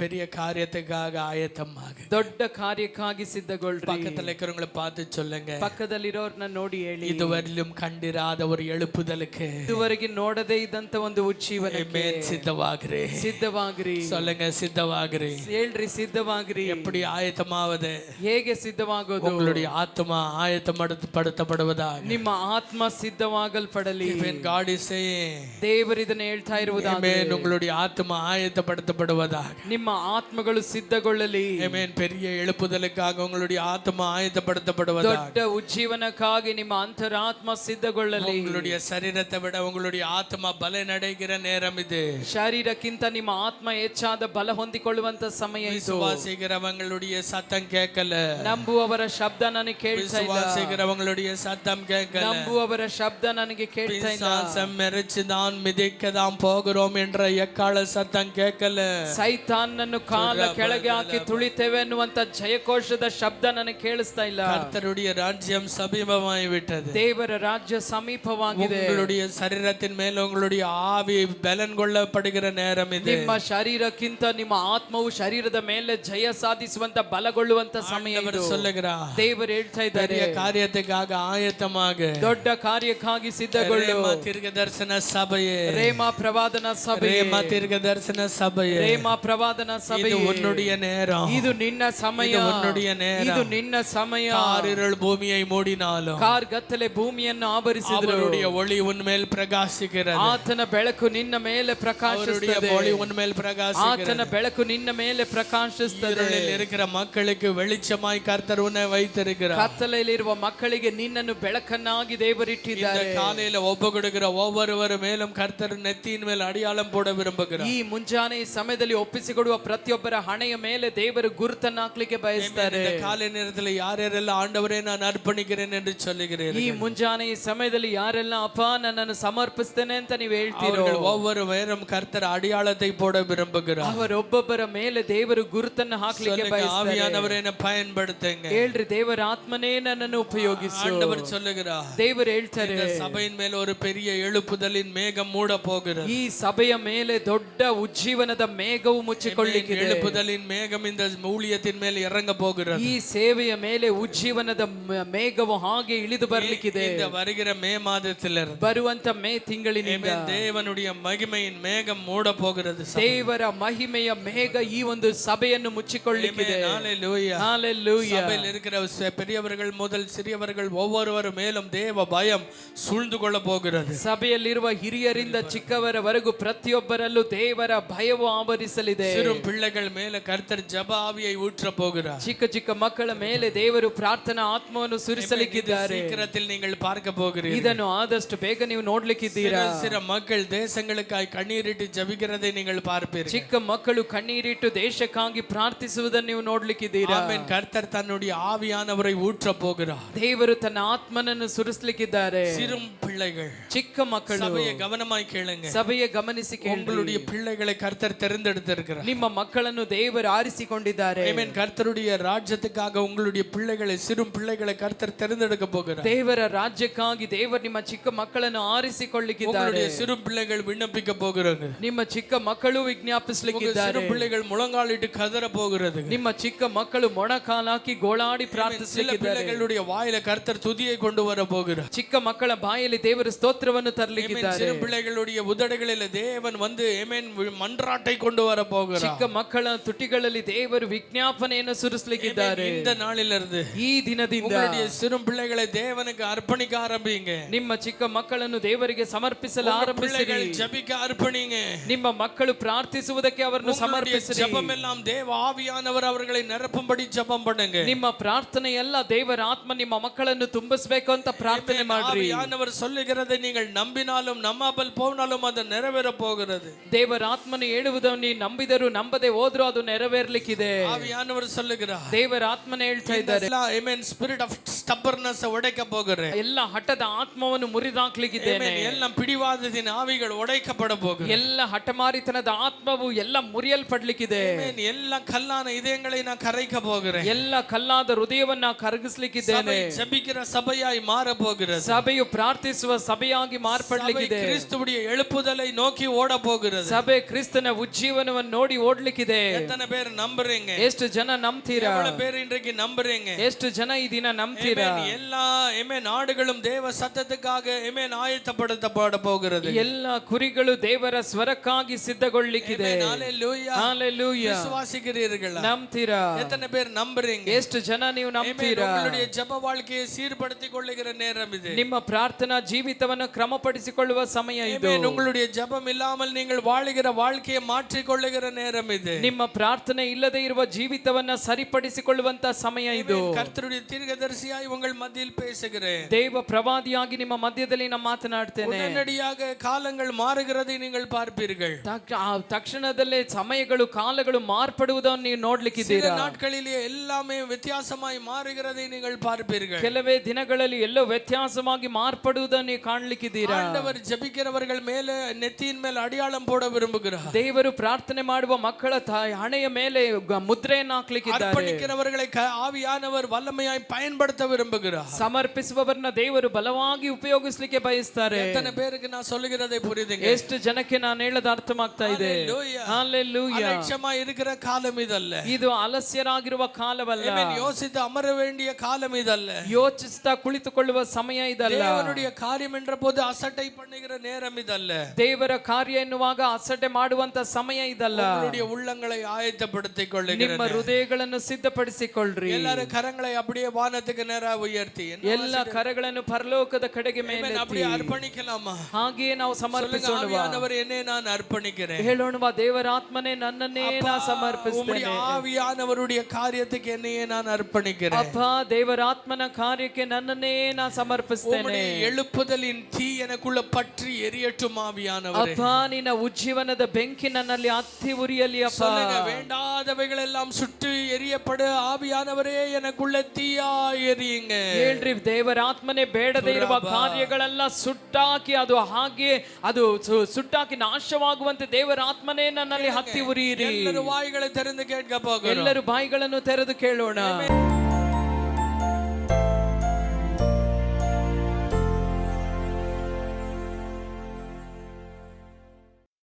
பெரிய காரியத்துக்காக ஆயத்தமாக ದೊಡ್ಡ ಕಾರ್ಯಕ್ಕಾಗಿ ಸಿದ್ಧಗೊಳ್ರಿ. பக்கத்துல இருக்கிறவங்களை பார்த்து சொல்லுங்க, ಪಕ್ಕದಲ್ಲಿರೋರ್ನ ನೋಡಿ ಹೇಳಿ, இதுவரையிலும் கண்டிராத ஒரு எழுப்புதலுக்கு ಇದುವರೆಗೆ ನೋಡದೇ ಇದ್ದಂತ ಒಂದು ಉಜ್ಜೀವನಕ್ಕೆ சித்தவாகிறேன். ಸಿದ್ಧವಾಗ್ರಿ. சொல்லுங்க, சித்தவாகிறேன். ಹೇಳ್ರಿ, ಸಿದ್ಧವಾಗ್ರಿ. எப்படி ஆயத்தமாவது? ಹೇಗೆ ಸಿದ್ಧವಾಗೋದು? உங்களுடைய ஆத்மா ஆயத்தப்படுத்தப்படுவதாக. ನಿಮ್ಮ ಆತ್ಮ ಸಿದ್ಧವಾಗಲ್ಪಡಲಿ. God is saying, ದೇವರು ಇದನ್ನ ಹೇಳ್ತಾ ಇರುವುದಾದರೆ உங்களுடைய ஆத்மா ஆயத்தப்படுத்தப்படுவதாக. ನಿಮ್ಮ ಆತ್ಮಗಳು ಸಿದ್ಧಗೊಳ್ಳಲಿ. ಆಮೆನ್. பெரிய எழுப்புதலுக்காக உங்களுடைய ஆத்மா ஆயத்தப்படுத்தப்படுவதாக. ದೊಡ್ಡ ಉಜ್ಜೀವನಕ್ಕಾಗಿ ನಿಮ್ಮ ಅಂತರಾತ್ಮ ಸಿದ್ಧಗೊಳ್ಳಲಿ. உங்களுடைய சரீரத்தை விட உங்களுடைய ஆத்மா பலனடைகிற நேரம் இது. ಶರೀರಕ್ಕಿಂತ ನಿಮ್ಮ ಆತ್ಮ ಹೆಚ್ಚಾದ ಬಲ ಹೊಂದಿಕೊಳ್ಳುವಂತ ಸಮಯ ಇದು. விசுவாசிக்கிறவங்களுடைய சத்தம் கேட்கல. ನಂಬುವವರ ಶಬ್ದ ನನಗೆ ಕೇಳ್ತಾ ಇಲ್ಲ. விசுவாசிக்கிறவங்களுடைய சத்தம் கேட்கல. ನಂಬುವವರ ಶಬ್ದ ನನಗೆ ಕೇಳ್ತಾ ಇಲ್ಲ. பிசாசம் மெரிச்சுதான் மிதிக்கதான் போகிறோம் என்ற எக்கால சத்தம் கேட்கல. ಸೈತಾನನ್ನು ಕಾಲ ಕೆಳಗೆ ಹಾಕಿ ತುಳಿತೇವೆ ಅನ್ನುವಂತ ಜಯಕೋಶದ ಶಬ್ದ ನನಗೆ ಕೇಳಿಸ್ತಾ ಇಲ್ಲ. கர்த்தருடைய ராஜ்யம் சமீபமாய் விட்டது. ದೇವರ ರಾಜ್ಯ ಸಮೀಪವಾಗಿದೆ. உங்களுடைய சரீரத்தின் மேல் உங்களுடைய ஆவி பலன் கொள்ளப்படுகிற நேரம் இது. ನಿಮ್ಮ ಶರೀರಕ್ಕಿಂತ ನಿಮ್ಮ ಆತ್ಮವು ಶರೀರದ ಮೇಲೆ ಜಯ ಸಾಧಿಸುವಂತ ಬಲಗೊಳ್ಳುವಂತ ಸಮಯ ಇದು. சொல்லுகிறார், ದೇವರು ಹೇಳ್ತಾ ಇದ್ದಾರೆ, பெரிய காரியத்துக்காக ஆயத்தமாக, ದೊಡ್ಡ ಕಾರ್ಯಕ್ಕಾಗಿ ಸಿದ್ಧಗೊಳ್ಳು. ரேமா தீர்க்கதரிசன சபையே, ರೇಮಾ ಪ್ರವಾದನ ಸಭೆ, ரேமா தீர்க்கதரிசன சபையே, ರೇಮಾ ಪ್ರವಾದನ ಸಭೆ, இது உன்னுடைய நேரம், ಇದು ನಿನ್ನ ಸಮಯ, இது உன்னுடைய நேரம், ಇದು ನಿನ್ನ ಸಮಯ. காரிருள் பூமியை மூடினாலும் ಕಾರ್ಗತ್ತಲೆ ಭೂಮಿಯನ್ನು ಆವರಿಸಿದರು, அவருடைய ஒளி உன்மேல் பிரகாசிக்கிறது. ಆತನ ಬೆಳಕು ನಿನ್ನ ಮೇಲೆ ಪ್ರಕಾಶಿಸುತ್ತದೆ. ஒளி உன்மேல் பிரகாசிக்கிறது. ಆತನ ಬೆಳಕು ನಿನ್ನ ಮೇಲೆ ಪ್ರಕಾಶಿಸುತ್ತದೆ. இருளில் இருக்கிற மக்களுக்கு வெளிச்சமாய் கர்த்தர் உன்னை வைத்திருக்கிறார். ಕತ್ತಲೆಯಲ್ಲಿರುವ ಮಕ್ಕಳಿಗೆ ನಿನ್ನನ್ನು ಬೆಳಕನ್ನಾಗಿ ದೇವರಿಟ್ಟಿದ್ದಾರೆ. இந்த காலையில ஒப்பு கொடுக்கிற ஒவ்வொருவர் மேலும் கர்த்தர் நெத்தியின் மேல் அடையாளம் போட விரும்புகிறார். ಈ ಮುಂಜಾನೆ ಸಮಯದಲ್ಲಿ ಒಪ್ಪಿಸಿಕೊಡುವ ಪ್ರತಿಯೊಬ್ಬರ ಹಣೆಯ ಮೇಲೆ ದೇವರು ಗುರುತನ್ನು ಹಾಕ್ಲಿಕ್ಕೆ ಬಯಸ್ತಾರೆ. இந்த காலை நேரத்தில் யாரெல்லாம் ஆண்டவரே நான் அர்ப்பணிக்கிறேன் என்று சொல்லுகிறீர்கள், ಈ ಮುಂಜಾನೆ ಸಮಯದಲ್ಲಿ ಯಾರೆಲ್ಲ ಅಪ್ಪ ನನ್ನನ್ನು ಸಮರ್ಪಿಸ್ತೇನೆ ಅಂತ ನೀವು ಹೇಳ್ತೀರೋ, ஒவ்வொரு நேரம் கர்த்தர் அடையாளத்தை போட விரும்புகிறார். ಅವರೊಬ್ಬೊಬ್ಬರ ಮೇಲೆ ದೇವರು ಗುರುತನ್ನು ಹಾಕ್ಲಿಕ್ಕೆ ಬಯಸ್ತಾರೆ. ஆவியானவரே என்னை பயன்படுத்துங்க. ಹೇಳ್ರಿ, ದೇವರ ಆತ್ಮನೇ ನನ್ನನ್ನು ಉಪಯೋಗಿಸು. ஆண்டவர் சொல்லுகிறார், ದೇವರು ಹೇಳ್ತಾರೆ, இந்த சபையின் மேல் ஒரு பெரிய எழுப்புதலின் மேகம் மூட போகிறது. ಈ ಸಭೆಯ ಮೇಲೆ ದೊಡ್ಡ ಉಜ್ಜೀವನದ ಮೇಘವು ಮುಚ್ಚಿಕೊಳ್ಳಲಿಕ್ಕಿದೆ. எழுப்புதலின் மேகம் இந்த ஊழியத்தின் மேல் இறங்க போகிறது. ಈ ಸೇವೆಯ ಮೇಲೆ ಉಜ್ಜೀವನದ ಮೇಘವು ಹಾಗೆ ಇಳಿದು ಬರಲಿಕ್ಕಿದೆ. இந்த வருகிற மே மாதத்திலிருந்து ಬರುವಂತ ಮೇ ತಿಂಗಳಿನಿಂದ தேவனுடைய மகிமையின் மேகம் மூட போகிறது. ದೇವರ ಮಹಿಮೆಯ ಮೇಘ ಈ ಒಂದು ಸಭೆಯನ್ನು ಮುಚ್ಚಿಕೊಳ್ಳಲಿಕ್ಕಿದೆ. ஹalleluya, ஹalleluya. சபையில் இருக்கிற பெரியவர்கள் முதல் சிறியவர்கள் ஒவ்வொருவர் மேலும் தேவ பயம் சூழ்ந்து கொள்ள போகிறது. ಸಭೆಯಲ್ಲಿರುವ ಹಿರಿಯರಿಂದ ಚಿಕ್ಕವರವರೆಗೂ ಪ್ರತಿಯೊಬ್ಬರಲ್ಲೂ ದೇವರ ಭಯವು ಆವರಿಸಲಿದೆ. சிறு பிள்ளைகள் மேல கர்த்தர் ஜெப ஆவியை ஊற்ற போகிறார். ಚಿಕ್ಕ ಚಿಕ್ಕ ಮಕ್ಕಳ ಮೇಲೆ ದೇವರು ಪ್ರಾರ್ಥನಾ ಆತ್ಮವನ್ನು ಸುರಿಸಲಿಕ್ಕಿದ್ದಾರೆ. சீக்கிரத்தில் நீங்கள் பார்க்க போகிறீர்கள். ಇದನ್ನು ಆದಷ್ಟು ಬೇಗ ನೀವು ನೋಡ್ಲಿಕ್ಕಿದ್ದೀರಾ. சில மக்கள் தேசங்களுக்காய் கண்ணீரிட்டு ஜெபிக்கிறதை நீங்கள் பார்ப்பீர்கள். ಚಿಕ್ಕ ಮಕ್ಕಳು ಕಣ್ಣೀರಿಟ್ಟು ದೇಶಕ್ಕಾಗಿ ಪ್ರಾರ್ಥಿಸುವುದನ್ನು ನೀವು ನೋಡ್ಲಿಕ್ಕಿದ್ದೀರಾ. ಆಮೆನ್. கர்த்தர் தன்னுடைய ஆவியானவரை ஊற்ற போகிறார். ದೇವರು ತನ್ನ ಆತ್ಮನನ್ನು ಸುರಿಸಲಿಕ್ಕಿದ್ದಾರೆ. சிறு பிள்ளைகள், ಚಿಕ್ಕ ಮಕ್ಕಳು, சபையை கவனமாய் கேளுங்க. ಸಭೆಯ ಗಮನಿಸಿ ಕೇಳಿ. உங்களுடைய பிள்ளைகளை கர்த்தர் தெரிந்தெடுத்திருக்கிறார். ನಿಮ್ಮ ಮಕ್ಕಳನ್ನು ದೇವರು ಆರಿಸಿಕೊಂಡಿದ್ದಾರೆ. ஆமென். கர்த்தருடைய ராஜ்யத்துக்காக உங்களுடைய பிள்ளைகளை, சிறு பிள்ளைகளை கர்த்தர் தெரிந்தெடுக்க போகிறார். ದೇವರ ರಾಜ್ಯಕ್ಕಾಗಿ ದೇವರು ನಿಮ್ಮ ಚಿಕ್ಕ ಮಕ್ಕಳನ್ನು ಆರಿಸಿಕೊಳ್ಳಲಿಕ್ಕಿದ್ದಾರೆ. உங்களுடைய சிறு பிள்ளைகள் விண்ணப்பிக்க போகிறாங்க. ನಿಮ್ಮ ಚಿಕ್ಕ ಮಕ್ಕಳು ವಿಜ್ಞಾಪಿಸಲಿಕ್ಕಿದ್ದಾರೆ. சிறு பிள்ளைகள் முழங்காலிட்டு கதற போகிறது. ನಿಮ್ಮ ಚಿಕ್ಕ ಮಕ್ಕಳು ಮೊಣಕಾಲಾಕಿ ಗೋಳಾಡಿ ಪ್ರಾರ್ಥಿಸಲಿಕ್ಕಿದ್ದಾರೆ. பிள்ளைகளுடைய வாயில கர்த்தர் துதியை கொண்டு வர போகிறார். ಚಿಕ್ಕ ಮಕ್ಕಳ ಬಾಯಲ್ಲಿ ದೇವರು ಸ್ತೋತ್ರವನ್ನು ತರಲಿಕ್ಕಿದ್ದಾರೆ. சிறு பிள்ளைகளுடைய உதடுகளில் தேவன் வந்து ஆமென் மன்றாட்டை கொண்டு வர போகிறார். ಚಿಕ್ಕ ಮಕ್ಕಳ ತುಟಿಗಳಲ್ಲಿ ದೇವರು ವಿಜ್ಞಾಪನೆಯನ್ನು ಸುರಿಸಲಿಕ್ಕಿದ್ದಾರೆ. இந்த நாளிலிருந்து, ಈ ದಿನದಿಂದ உங்களுடைய சிறு பிள்ளைகளை தேவனுக்கு அர்ப்பணிக்க ஆரம்பிங்க. ನಿಮ್ಮ ಚಿಕ್ಕ ಮಕ್ಕಳನ್ನು ದೇವರಿಗೆ ಸಮರ್ಪಿಸಲು ಆರಂಭಿಸಿರಿ. ஜெபிக்க அர்ப்பணிங்க. ನಿಮ್ಮ ಮಕ್ಕಳು ಪ್ರಾರ್ಥಿಸುವುದಕ್ಕೆ ಅವರನ್ನು ಸಮರ್ಪಿಸಿರಿ. ஜெபம் எல்லாம் தேவ ஆவியானவர் அவர்களை நிரப்பும்படி ஜெபம் பண்ணுங்க. ನಿಮ್ಮ ಪ್ರಾರ್ಥನೆ ಎಲ್ಲ ದೇವರ ಆತ್ಮ ನಿಮ್ಮ ಮಕ್ಕಳನ್ನು ತುಂಬಿಸಬೇಕು ಅಂತ ಪ್ರಾರ್ಥನೆ ಮಾಡ್ರಿ. ஆவியானவர் சொல்லுகிறதை நீங்கள் நம்பினாலும் நம்பாமல் போனாலும் அது நிறைவேற போகிறது. ದೇವರ ಆತ್ಮನು ಹೇಳುವುದನ್ನು ನೀವು ನಂಬಿದರೂ ನಂಬದೆ ಹೋದ್ರೂ ಅದು ನೆರವೇರ್ಲಿಕ್ಕಿದೆ. ஆவியானவர் சொல்லுகிறார். ದೇವರ ಆತ್ಮನೇ ಹೇಳ್ತಾ ಇದ್ದಾರೆ. ಆಮೆನ್. ಸ್ಪಿರಿಟ್ ಆಫ್ ஸ்டப்பர்னஸ் உடைக்க போகிறேன். ಎಲ್ಲ ಹಠದ ಆತ್ಮವನ್ನು ಮುರಿದಾಕ್ಲಿಕ್ಕಿದ್ದೇನೆ. Amen. ಎಲ್ಲ ಪಿಡಿವಾದದಿನ ಆವಿಗಳು ಒಡೆಯಲ್ಪಡ ಹೋಗಿದೆ. ಎಲ್ಲ ಹಠಮಾರಿತನದ ಆತ್ಮವು ಎಲ್ಲ ಮುರಿಯಲ್ಪಡ್ಲಿಕ್ಕಿದೆ. Amen. ಎಲ್ಲ ಕಲ್ಲಾನ இதயங்களை நான் கரைக்க போகிறேன். ಎಲ್ಲ ಕಲ್ಲಾದ ಹೃದಯವನ್ನ ಕರಗಿಸ್ಲಿಕ್ಕಿದ್ದೇನೆ. சபை ஜெபிக்கிற சபையாய் மாற போகிறது. ಸಭೆಯು ಪ್ರಾರ್ಥಿಸುವ ಸಭೆಯಾಗಿ ಮಾರ್ಪಡ್ಲಿಕ್ಕಿದೆ. கிறிஸ்துவுடைய எழுப்புதலை நோக்கி ஓட போகிறது. ಸಭೆ ಕ್ರಿಸ್ತನ ಉಜ್ಜೀವನವನ್ನು ನೋಡಿ ಓಡ್ಲಿಕ್ಕಿದೆ. எத்தனை பேர் நம்புறீங்க? ಎಷ್ಟು ಜನ ನಂಬ್ತೀರಾ? எவ்வளவு பேர் இன்றைக்கு நம்புறீங்க? ಎಷ್ಟು ಜನ ಈ ದಿನ ನಂಬ್ತೀರಾ? எல்லா நாடுகளும் தேவ சத்தத்துக்காக ஆயத்தப்படுத்தப்பட போகிறது. ಎಲ್ಲ ಕುರಿಗಳು ದೇವರ ಸ್ವರಕ್ಕಾಗಿ ಸಿದ್ಧಗೊಳ್ಳಿಕ್ಕಿದೆ. ஹalleluya. ஹalleluya. விசுவாசிக்கிறீர்களா? ನಂಬ್ತೀರಾ? எத்தனை பேர் நம்புறீங்க? ಎಷ್ಟು ಜನ ನೀವು ನಂಬ್ತೀರಾ? உங்களுடைய ஜெப வாழ்க்கையை சீர்படுத்திக் கொள்ளுகிற நேரம் இது. ನಿಮ್ಮ ಪ್ರಾರ್ಥನಾ ಜೀವಿತವನ್ನು ಕ್ರಮಪಡಿಸಿಕೊಳ್ಳುವ ಸಮಯ ಇದು. உங்களுடைய ஜெபம் இல்லாமல் நீங்கள் வாழுகிற வாழ்க்கையை மாற்றிக் கொள்ளுகிற நேரம் இது. ನಿಮ್ಮ ಪ್ರಾರ್ಥನೆ ಇಲ್ಲದೆ ಇರುವ ಜೀವಿತವನ್ನ ಸರಿಪಡಿಸಿಕೊಳ್ಳುವಂತ ಸಮಯ ಇದು. கர்த்தருடைய தீர்க்கதரிசியாய் உங்கள் மத்தியில் பேசுகிறேன். ದೇವ ಪ್ರವಾದಿಯಾಗಿ ನಿಮ್ಮ ಮಧ್ಯದಲ್ಲಿ ನಾನು ಮಾತನಾಡ್ತೇನೆ. உடனடியாக காலங்கள் மாறுகிறதை நீங்கள் பார்ப்பீர்கள். ತಕ್ಷಣದಲ್ಲೇ ಸಮಯಗಳು ಕಾಲಗಳು ಮಾರ್ಪಡುವುದನ್ನು ನೀವು ನೋಡ್ಲಿಕ್ಕಿದ್ದೀರಾ. நாட்களிலே எல்லாமே வித்தியாசமாய் மாறுகிறதை நீங்கள் பார்ப்பீர்கள். ಕೆಲವೇ ದಿನಗಳಲ್ಲಿ ಎಲ್ಲೋ ವ್ಯತ್ಯಾಸವಾಗಿ ಮಾರ್ಪಡುವುದನ್ನು ನೀವು ಕಾಣ್ಲಿಕ್ಕಿದ್ದೀರಾ. ஆண்டவர் ஜெபிக்கிறவர்கள் மேலே நெத்தியின் மேல் அடையாளம் போட விரும்புகிறார். ದೇವರು ಪ್ರಾರ್ಥನೆ ಮಾಡುವ ಮಕ್ಕಳ ಹಣೆಯ ಮೇಲೆ ಮುದ್ರೆಯನ್ನು ಹಾಕ್ಲಿಕ್ಕಿದ್ದಾರೆ. ಅರ್ಪಣಿக்கிறவர்களை ಆವಿಯಾನவர் ವಲ್ಲமையாய் பயன்படுத்த விரும்புகிறார். ಸಮರ್ಪಿಸುವವರನ್ನ ದೇವರು ಬಲವಾಗಿ ಉಪಯೋಗಿಸಲಿಕ್ಕೆ ಬಯಸ್ತಾರೆ. ಎತ್ತನೆ பேருக்கு நான் சொல்லுகிறதை புரியுதுங்க? ಎಷ್ಟು ಜನಕ್ಕೆ ನಾನು ಹೇಳೋದು ಅರ್ಥವಾಗ್ತಾ ಇದೆ? ಹalleluya. ಅಲಕ್ಷ್ಯമായി இருக்கிற ಕಾಲಂ ಇದಲ್ಲ. ಇದು ಅಲಸ್ಯರಾಗಿರುವ ಕಾಲವಲ್ಲ. யோசித்து ಅಮರ வேண்டிய ಕಾಲಂ ಇದಲ್ಲ. ಯೋಚಿಸ್ತಾ ಕುಳಿತುಕೊಳ್ಳುವ ಸಮಯ ಇದಲ್ಲ. தேவனுடைய காரியம் என்ற போது அசட்டை பண்ணுகிற நேரம் ಇದಲ್ಲ. ದೇವರ ಕಾರ್ಯ ಎನ್ನುವಾಗ ಅಸಡ್ಡೆ ಮಾಡುವಂತ ಸಮಯ ಇದಲ್ಲ. உங்களுடைய உள்ளங்களை ஆயத்தப்படுத்திக் கொள்ளுங்கள். ನಿಮ್ಮ ಹೃದಯಗಳನ್ನು ಸಿದ್ಧಪಡಿಸಿಕೊಳ್ಳ್ರಿ. ಎಲ್ಲರ ಕರங்களை அப்படியே வானத்துக்கு நேராக உயர்த்தி ಎಲ್ಲ ಕರಗಳನ್ನು ಪರಲೋಕದ ಕಡೆಗೆ ಮೇಲೆ அப்படியே ಅರ್ಪಣಿಸಲಾமா? ಹಾಗೆಯೇ ನಾವು ಸಮರ್ಪಿಸೋಣ. ಆವಿಯಾನವರೇ என்னை நான் ಅರ್ಪಣಿக்கிறேன். ಹೇಳೋಣವಾ, ದೇವರ ಆತ್ಮನೇ ನನ್ನನ್ನೇ ನಾನು ಸಮರ್ಪಿಸುತ್ತೇನೆ. ಆವಿಯಾನವருடைய காரியத்துக்கு என்னையே நான் ಅರ್ಪಣಿக்கிறேன். ಅಪ್ಪ, ದೇವರ ಆತ್ಮನ ಕಾರ್ಯಕ್ಕೆ ನನ್ನನ್ನೇ ನಾನು ಸಮರ್ಪಿಸುತ್ತೇನೆ. எழுப்புதலின் தீ எனக்குள்ள பற்றி எரியட்டும் ஆவியானவரே. ಅಪ್ಪ, ನಿನ್ನ ಉಜ್ಜೀವನದ ಬೆಂಕಿ ನನ್ನಲ್ಲಿ ಹತ್ತಿ ಉರಿಯಲಿ. ಅಪ್ಪ, வேண்டாதவைகள் எல்லாம் சுட்டு எரியப்பட ஆவியானவரೇ எனக்குள்ள தீயா எரியுங்க. ಹೇಳ್ರಿ, ದೇವರ ಆತ್ಮನೇ ಬೇಡದೇ ಇರುವ ಕಾರ್ಯಗಳೆಲ್ಲ ಸುಟ್ಟಾಕಿ ಅದು ಹಾಗೆ ಅದು ಸುಟ್ಟಾಕಿ ನಾಶವಾಗುವಂತೆ ದೇವರ ಆತ್ಮನೇ ನನ್ನಲ್ಲಿ ಹತ್ತಿ ಉರಿಯಿರಿ. ಎಲ್ಲರೂ ಬಾಯಿகளை திறந்து கேட்க போகிறோம். ಎಲ್ಲರೂ ಬಾಯಿಗಳನ್ನು ತೆರೆದು ಕೇಳೋಣ.